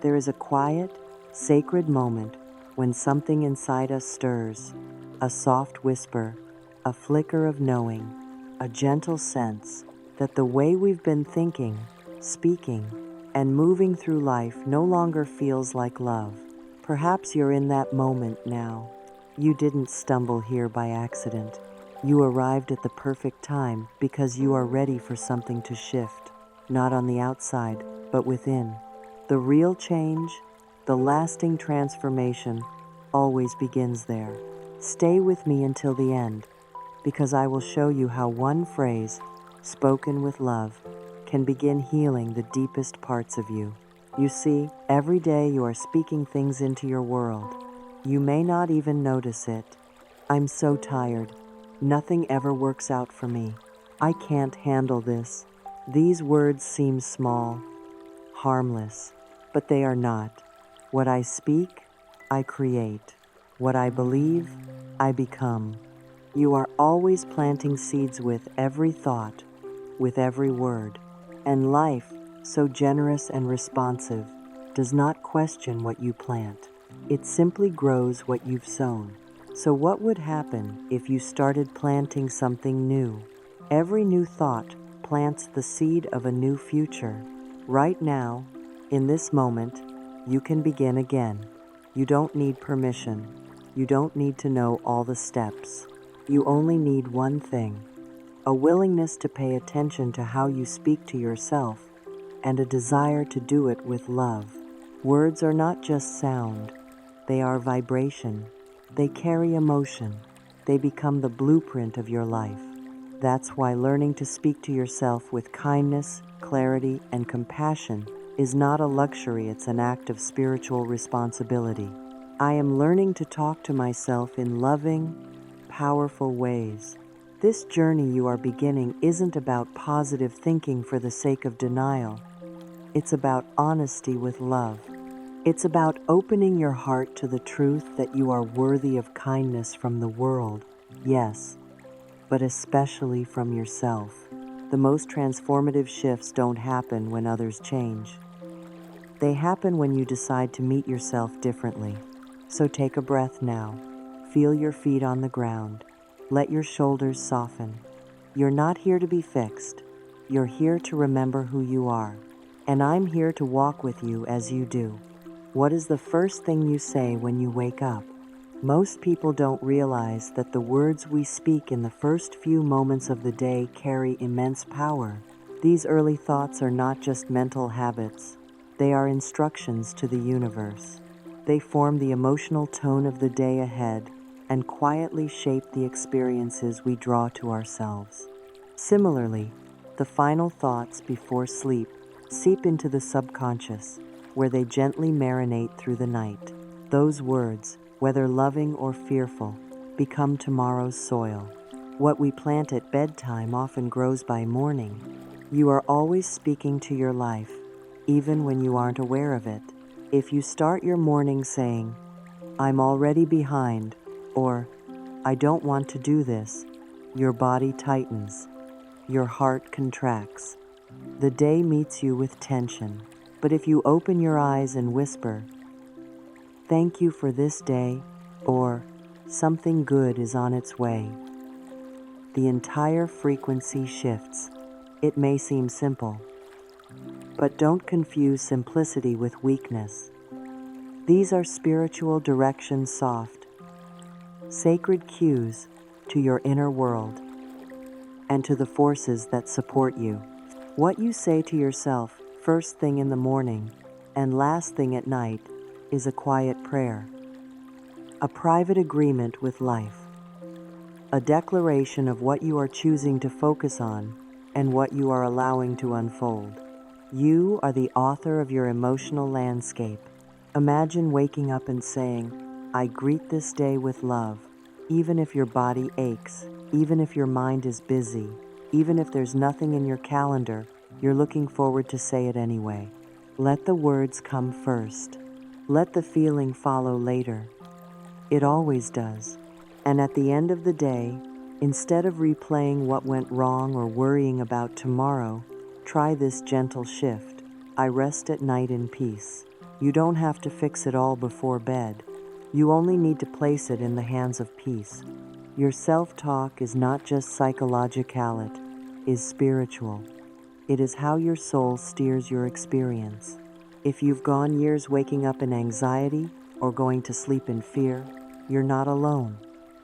There is a quiet, sacred moment when something inside us stirs, a soft whisper, a flicker of knowing, a gentle sense that the way we've been thinking, speaking, and moving through life no longer feels like love. Perhaps you're in that moment now. You didn't stumble here by accident. You arrived at the perfect time because you are ready for something to shift, not on the outside, but within. The real change, the lasting transformation, always begins there. Stay with me until the end, because I will show you how one phrase, spoken with love, can begin healing the deepest parts of you. You see, every day you are speaking things into your world. You may not even notice it. I'm so tired. Nothing ever works out for me. I can't handle this. These words seem small, harmless, but they are not. What I speak, I create. What I believe, I become. You are always planting seeds with every thought, with every word. And life, so generous and responsive, does not question what you plant. It simply grows what you've sown. So what would happen if you started planting something new? Every new thought plants the seed of a new future. Right now, in this moment, you can begin again. You don't need permission. You don't need to know all the steps. You only need one thing: a willingness to pay attention to how you speak to yourself, and a desire to do it with love. Words are not just sound. They are vibration. They carry emotion. They become the blueprint of your life. That's why learning to speak to yourself with kindness, clarity, and compassion is not a luxury, it's an act of spiritual responsibility. I am learning to talk to myself in loving, powerful ways. This journey you are beginning isn't about positive thinking for the sake of denial. It's about honesty with love. It's about opening your heart to the truth that you are worthy of kindness from the world, yes, but especially from yourself. The most transformative shifts don't happen when others change. They happen when you decide to meet yourself differently. So take a breath now. Feel your feet on the ground. Let your shoulders soften. You're not here to be fixed. You're here to remember who you are. And I'm here to walk with you as you do. What is the first thing you say when you wake up? Most people don't realize that the words we speak in the first few moments of the day carry immense power. These early thoughts are not just mental habits. They are instructions to the universe. They form the emotional tone of the day ahead and quietly shape the experiences we draw to ourselves. Similarly, the final thoughts before sleep seep into the subconscious, where they gently marinate through the night. Those words, whether loving or fearful, become tomorrow's soil. What we plant at bedtime often grows by morning. You are always speaking to your life, even when you aren't aware of it. If you start your morning saying, "I'm already behind," or "I don't want to do this," your body tightens, your heart contracts. The day meets you with tension. But if you open your eyes and whisper, "Thank you for this day," or "Something good is on its way," the entire frequency shifts. It may seem simple, but don't confuse simplicity with weakness. These are spiritual directions, soft, sacred cues to your inner world and to the forces that support you. What you say to yourself first thing in the morning and last thing at night is a quiet prayer, a private agreement with life, a declaration of what you are choosing to focus on and what you are allowing to unfold. You are the author of your emotional landscape. Imagine waking up and saying, "I greet this day with love," even if your body aches, even if your mind is busy, even if there's nothing in your calendar, you're looking forward to say it anyway. Let the words come first. Let the feeling follow later. It always does. And at the end of the day, instead of replaying what went wrong or worrying about tomorrow, try this gentle shift. I rest at night in peace. You don't have to fix it all before bed. You only need to place it in the hands of peace. Your self-talk is not just psychological, it is spiritual. It is how your soul steers your experience. If you've gone years waking up in anxiety or going to sleep in fear, you're not alone.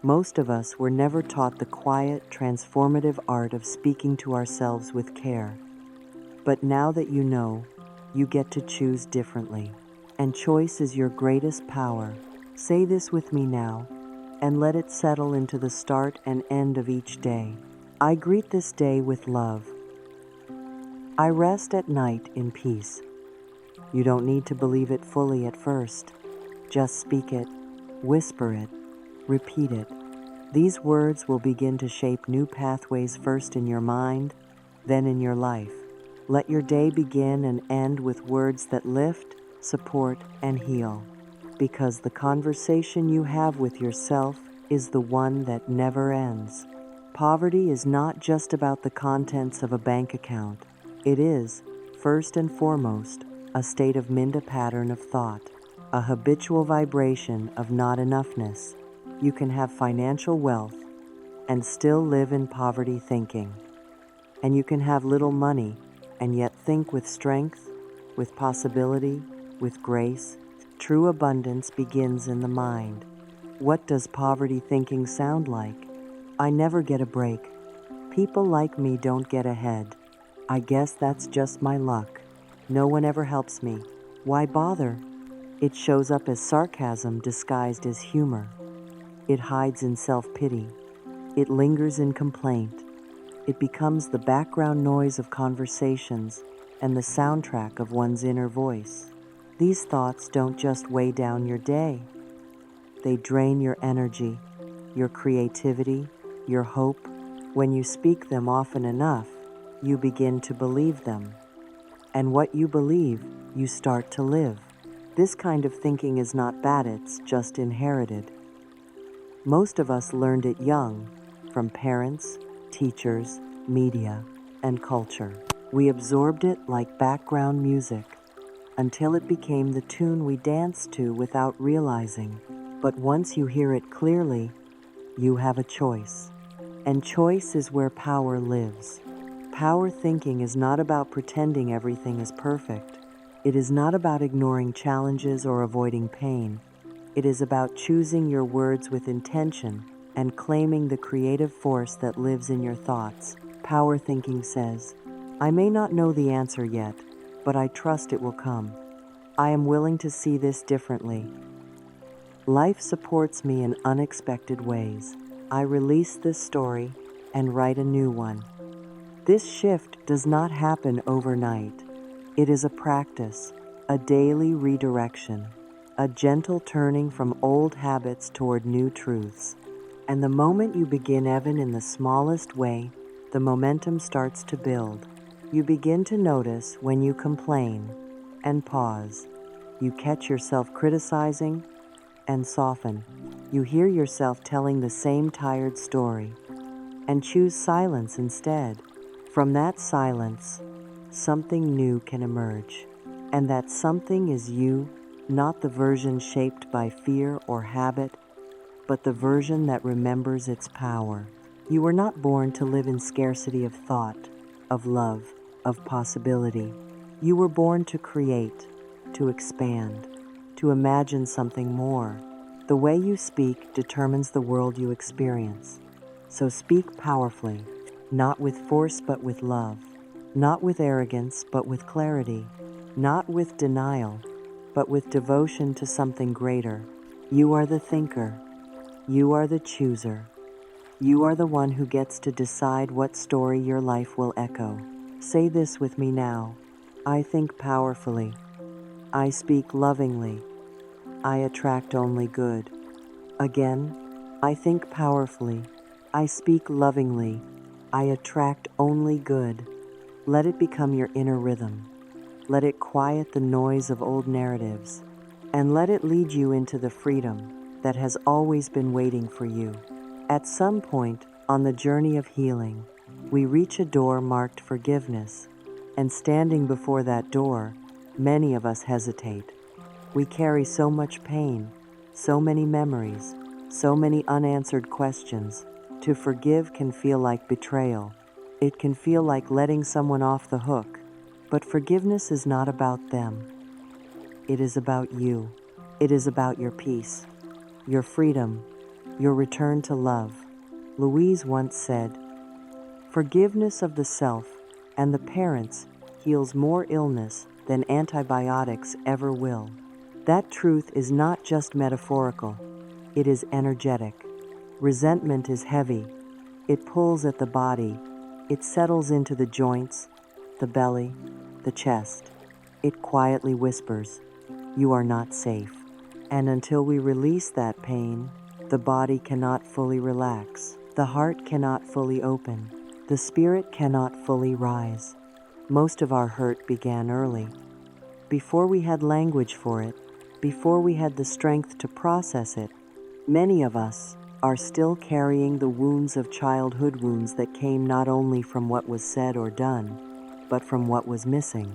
Most of us were never taught the quiet, transformative art of speaking to ourselves with care. But now that you know, you get to choose differently. And choice is your greatest power. Say this with me now, and let it settle into the start and end of each day. I greet this day with love. I rest at night in peace. You don't need to believe it fully at first. Just speak it, whisper it, repeat it. These words will begin to shape new pathways, first in your mind, then in your life. Let your day begin and end with words that lift, support, and heal. Because the conversation you have with yourself is the one that never ends. Poverty is not just about the contents of a bank account. It is, first and foremost, a state of mind, pattern of thought, a habitual vibration of not enoughness. You can have financial wealth and still live in poverty thinking. And you can have little money and yet think with strength, with possibility, with grace. True abundance begins in the mind. What does poverty thinking sound like? I never get a break. People like me don't get ahead. I guess that's just my luck. No one ever helps me. Why bother? It shows up as sarcasm disguised as humor. It hides in self-pity. It lingers in complaint. It becomes the background noise of conversations and the soundtrack of one's inner voice. These thoughts don't just weigh down your day. They drain your energy, your creativity, your hope. When you speak them often enough, you begin to believe them. And what you believe, you start to live. This kind of thinking is not bad, it's just inherited. Most of us learned it young, from parents, teachers, media, and culture. We absorbed it like background music, until it became the tune we danced to without realizing. But once you hear it clearly, you have a choice. And choice is where power lives. Power thinking is not about pretending everything is perfect. It is not about ignoring challenges or avoiding pain. It is about choosing your words with intention and claiming the creative force that lives in your thoughts. Power thinking says, I may not know the answer yet, but I trust it will come. I am willing to see this differently. Life supports me in unexpected ways. I release this story and write a new one. This shift does not happen overnight. It is a practice, a daily redirection, a gentle turning from old habits toward new truths. And the moment you begin, even in the smallest way, the momentum starts to build. You begin to notice when you complain and pause. You catch yourself criticizing and soften. You hear yourself telling the same tired story and choose silence instead. From that silence, something new can emerge. And that something is you, not the version shaped by fear or habit, but the version that remembers its power. You were not born to live in scarcity of thought, of love, of possibility. You were born to create, to expand, to imagine something more. The way you speak determines the world you experience. So speak powerfully, not with force but with love, not with arrogance but with clarity, not with denial but with devotion to something greater. You are the thinker. You are the chooser. You are the one who gets to decide what story your life will echo. Say this with me now. I think powerfully. I speak lovingly. I attract only good. Again, I think powerfully. I speak lovingly. I attract only good. Let it become your inner rhythm. Let it quiet the noise of old narratives, and let it lead you into the freedom that has always been waiting for you. At some point on the journey of healing, we reach a door marked forgiveness, and standing before that door, many of us hesitate. We carry so much pain, so many memories, so many unanswered questions. To forgive can feel like betrayal. It can feel like letting someone off the hook. But forgiveness is not about them. It is about you. It is about your peace, your freedom, your return to love. Louise once said, "Forgiveness of the self and the parents heals more illness than antibiotics ever will." That truth is not just metaphorical, it is energetic. Resentment is heavy. It pulls at the body. It settles into the joints, the belly, the chest. It quietly whispers, "You are not safe." And until we release that pain, the body cannot fully relax. The heart cannot fully open. The spirit cannot fully rise. Most of our hurt began early. Before we had language for it, before we had the strength to process it, many of us are still carrying the wounds of childhood wounds that came not only from what was said or done, but from what was missing.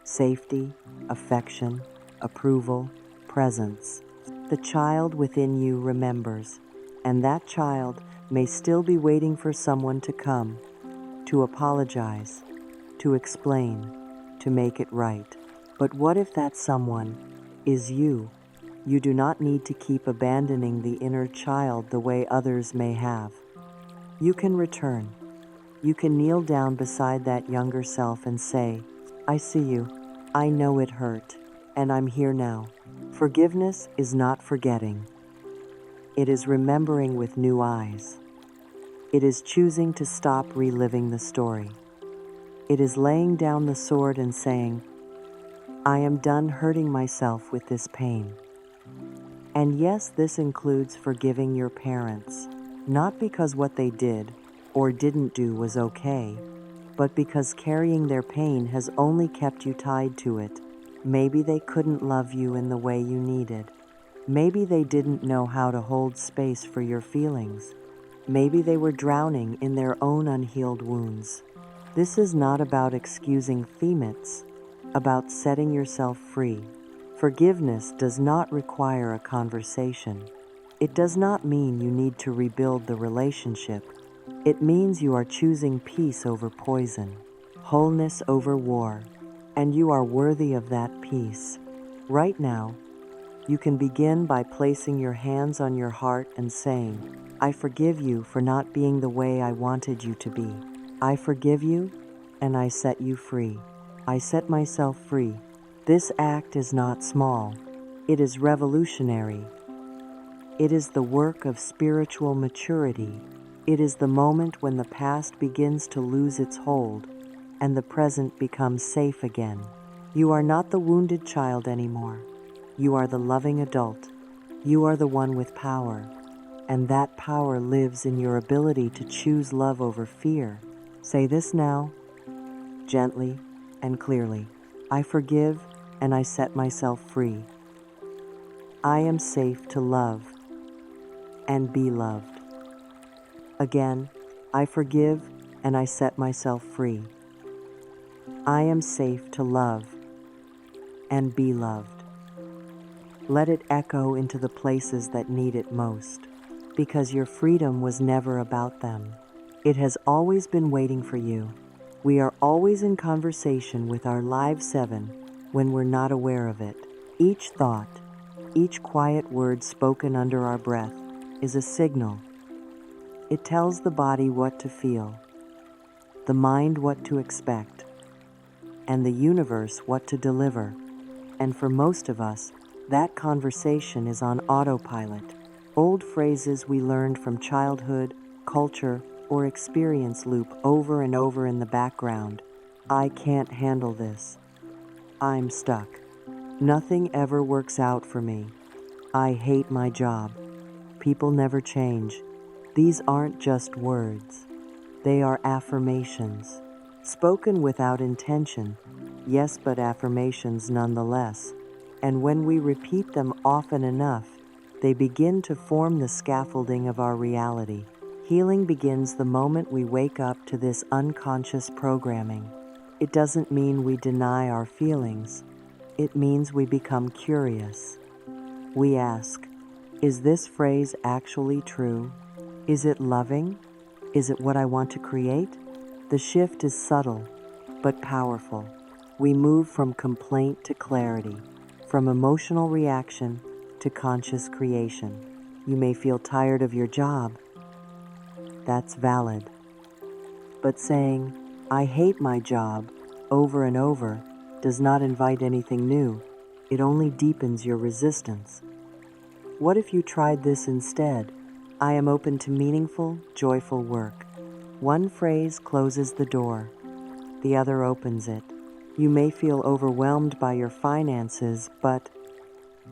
Safety, affection, approval, presence. The child within you remembers, and that child may still be waiting for someone to come, to apologize, to explain, to make it right. But what if that someone is you? You do not need to keep abandoning the inner child the way others may have. You can return. You can kneel down beside that younger self and say, "I see you. I know it hurt, and I'm here now." Forgiveness is not forgetting. It is remembering with new eyes. It is choosing to stop reliving the story. It is laying down the sword and saying, "I am done hurting myself with this pain." And yes, this includes forgiving your parents, not because what they did or didn't do was okay, but because carrying their pain has only kept you tied to it. Maybe they couldn't love you in the way you needed. Maybe they didn't know how to hold space for your feelings. Maybe they were drowning in their own unhealed wounds. This is not about excusing them, it's about setting yourself free. Forgiveness does not require a conversation. It does not mean you need to rebuild the relationship. It means you are choosing peace over poison, wholeness over war, and you are worthy of that peace. Right now, you can begin by placing your hands on your heart and saying, "I forgive you for not being the way I wanted you to be. I forgive you, and I set you free. I set myself free." This act is not small. It is revolutionary. It is the work of spiritual maturity. It is the moment when the past begins to lose its hold and the present becomes safe again. You are not the wounded child anymore. You are the loving adult. You are the one with power, and that power lives in your ability to choose love over fear. Say this now, gently and clearly. I forgive and I set myself free. I am safe to love and be loved. Again, I forgive and I set myself free. I am safe to love and be loved. Let it echo into the places that need it most, because your freedom was never about them. It has always been waiting for you. We are always in conversation with our live seven when we're not aware of it. Each thought, each quiet word spoken under our breath is a signal. It tells the body what to feel, the mind what to expect, and the universe what to deliver. And for most of us, that conversation is on autopilot. Old phrases we learned from childhood, culture, or experience loop over and over in the background. I can't handle this. I'm stuck. Nothing ever works out for me. I hate my job. People never change. These aren't just words. They are affirmations. Spoken without intention, yes, but affirmations nonetheless. And when we repeat them often enough, they begin to form the scaffolding of our reality. Healing begins the moment we wake up to this unconscious programming. It doesn't mean we deny our feelings. it means we become curious. We ask, is this phrase actually true? Is it loving? Is it what I want to create? The shift is subtle, but powerful. We move from complaint to clarity, from emotional reaction to conscious creation. You may feel tired of your job. That's valid. But saying, I hate my job, over and over, does not invite anything new. It only deepens your resistance. What if you tried this instead? I am open to meaningful, joyful work. One phrase closes the door, the other opens it. You may feel overwhelmed by your finances, but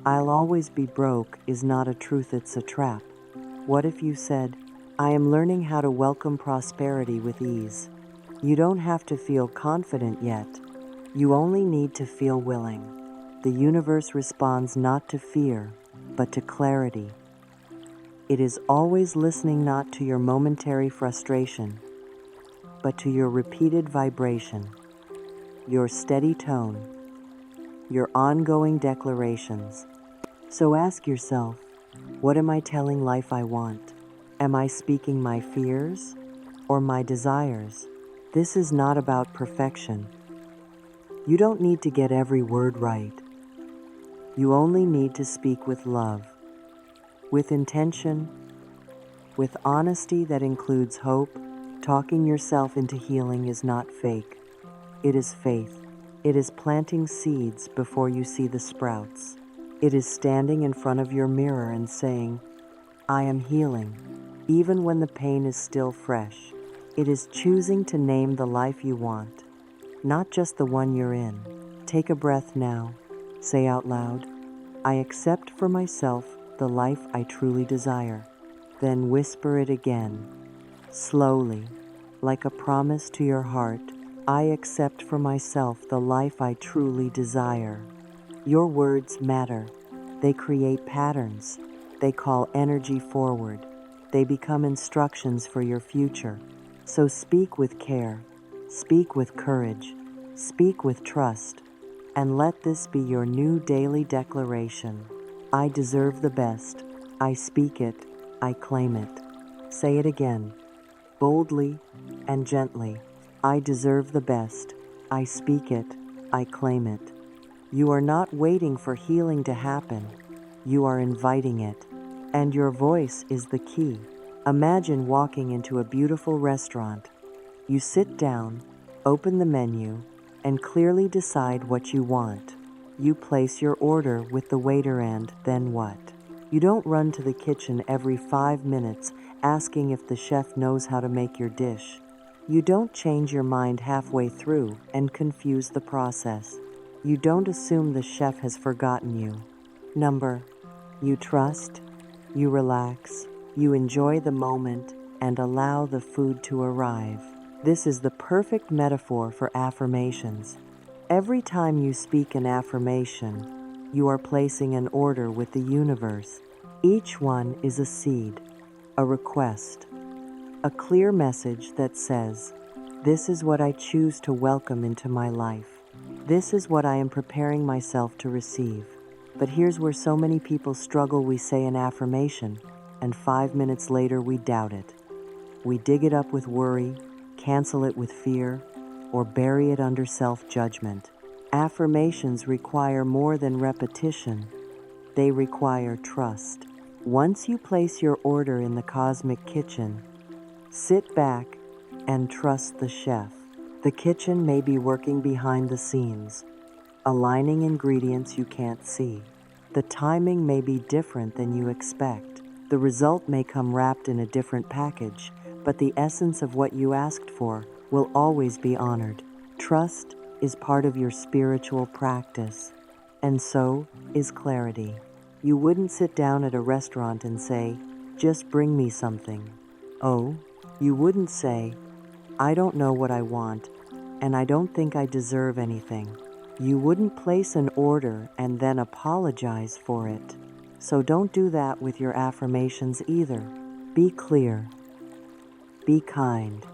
I'll always be broke is not a truth, it's a trap. What if you said, I am learning how to welcome prosperity with ease. You don't have to feel confident yet. You only need to feel willing. The universe responds not to fear, but to clarity. It is always listening not to your momentary frustration, but to your repeated vibration, your steady tone, your ongoing declarations. So ask yourself, what am I telling life I want? Am I speaking my fears or my desires? This is not about perfection. You don't need to get every word right. You only need to speak with love, with intention, with honesty that includes hope. Talking yourself into healing is not fake. It is faith. It is planting seeds before you see the sprouts. It is standing in front of your mirror and saying, I am healing, even when the pain is still fresh. It is choosing to name the life you want, not just the one you're in. Take a breath now. Say out loud, I accept for myself the life I truly desire. Then whisper it again, slowly, like a promise to your heart. I accept for myself the life I truly desire. Your words matter. They create patterns. They call energy forward. They become instructions for your future. So speak with care. Speak with courage. Speak with trust. And let this be your new daily declaration. I deserve the best. I speak it. I claim it. Say it again, boldly and gently. I deserve the best. I speak it. I claim it. You are not waiting for healing to happen. You are inviting it. And your voice is the key. Imagine walking into a beautiful restaurant. You sit down, open the menu, and clearly decide what you want. You place your order with the waiter, and then what? You don't run to the kitchen every 5 minutes asking if the chef knows how to make your dish. You don't change your mind halfway through and confuse the process. You don't assume the chef has forgotten you. You trust, you relax, you enjoy the moment, and allow the food to arrive. This is the perfect metaphor for affirmations. Every time you speak an affirmation, you are placing an order with the universe. Each one is a seed, a request, a clear message that says, this is what I choose to welcome into my life. This is what I am preparing myself to receive. But here's where so many people struggle. We say an affirmation, and 5 minutes later we doubt it. We dig it up with worry, cancel it with fear, or bury it under self-judgment. Affirmations require more than repetition. They require trust. Once you place your order in the cosmic kitchen, sit back and trust the chef. The kitchen may be working behind the scenes, aligning ingredients you can't see. The timing may be different than you expect. The result may come wrapped in a different package, but the essence of what you asked for will always be honored. Trust is part of your spiritual practice, and so is clarity. You wouldn't sit down at a restaurant and say, just bring me something. Oh, you wouldn't say, I don't know what I want, and I don't think I deserve anything. You wouldn't place an order and then apologize for it. So don't do that with your affirmations either. Be clear. Be kind.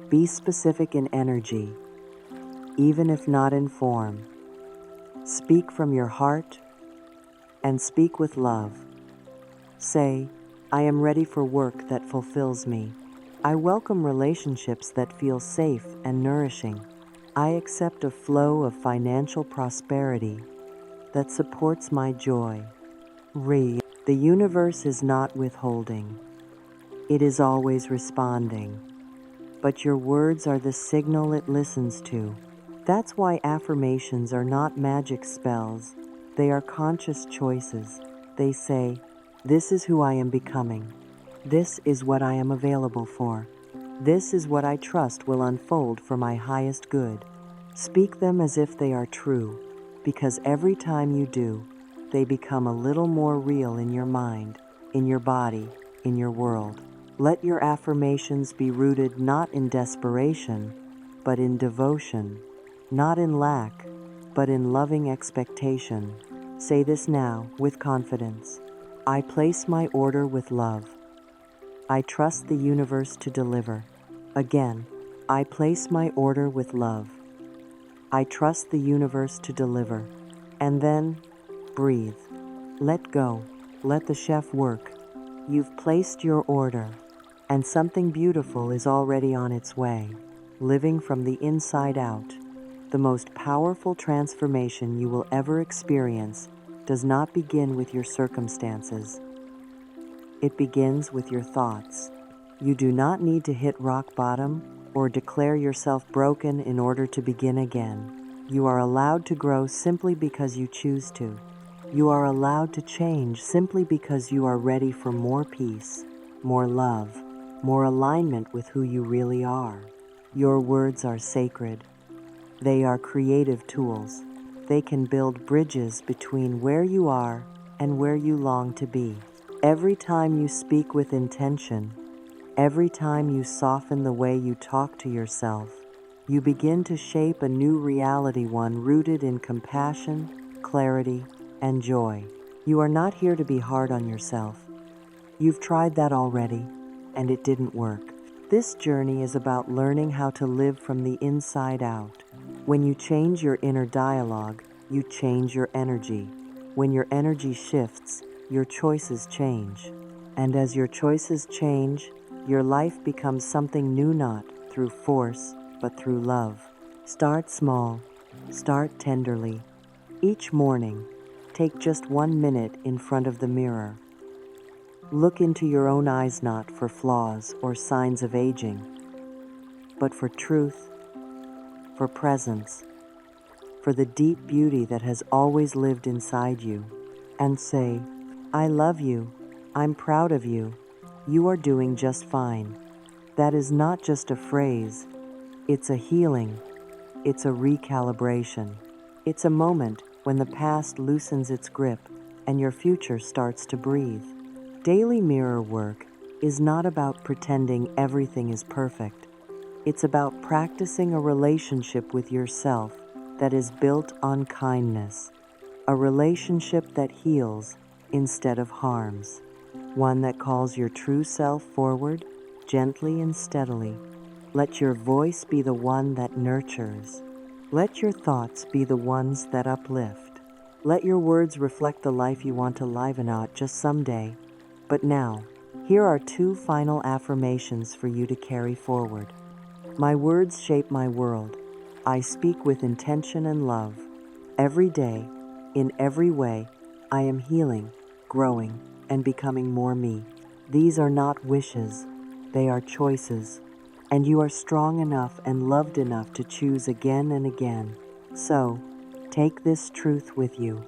Be specific in energy, even if not in form. Speak from your heart and speak with love. Say, I am ready for work that fulfills me. I welcome relationships that feel safe and nourishing. I accept a flow of financial prosperity that supports my joy. The universe is not withholding. It is always responding. But your words are the signal it listens to. That's why affirmations are not magic spells. They are conscious choices. They say, this is who I am becoming. This is what I am available for. This is what I trust will unfold for my highest good. Speak them as if they are true, because every time you do, they become a little more real in your mind, in your body, in your world. Let your affirmations be rooted not in desperation, but in devotion, not in lack, but in loving expectation. Say this now with confidence. I place my order with love. I trust the universe to deliver. Again, I place my order with love. I trust the universe to deliver. And then, breathe. Let go. Let the chef work. You've placed your order, and something beautiful is already on its way. Living from the inside out, the most powerful transformation you will ever experience does not begin with your circumstances. It begins with your thoughts. You do not need to hit rock bottom or declare yourself broken in order to begin again. You are allowed to grow simply because you choose to. You are allowed to change simply because you are ready for more peace, more love, more alignment with who you really are. Your words are sacred. They are creative tools. They can build bridges between where you are and where you long to be. Every time you speak with intention, every time you soften the way you talk to yourself, you begin to shape a new reality, one rooted in compassion, clarity, and joy. You are not here to be hard on yourself. You've tried that already, and it didn't work. This journey is about learning how to live from the inside out. When you change your inner dialogue, you change your energy. When your energy shifts, your choices change. And as your choices change, your life becomes something new, not through force, but through love. Start small. Start tenderly. Each morning, take just 1 minute in front of the mirror. Look into your own eyes, not for flaws or signs of aging, but for truth, for presence, for the deep beauty that has always lived inside you. And say, I love you. I'm proud of you. You are doing just fine. That is not just a phrase. It's a healing. It's a recalibration. It's a moment when the past loosens its grip and your future starts to breathe. Daily mirror work is not about pretending everything is perfect. It's about practicing a relationship with yourself that is built on kindness, a relationship that heals instead of harms, one that calls your true self forward gently and steadily. Let your voice be the one that nurtures. Let your thoughts be the ones that uplift. Let your words reflect the life you want to live, and not just someday, but now. Here are 2 final affirmations for you to carry forward. My words shape my world. I speak with intention and love. Every day, in every way, I am healing, growing, and becoming more me. These are not wishes, they are choices. And you are strong enough and loved enough to choose again and again. So, take this truth with you.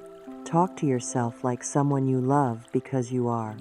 Talk to yourself like someone you love, because you are.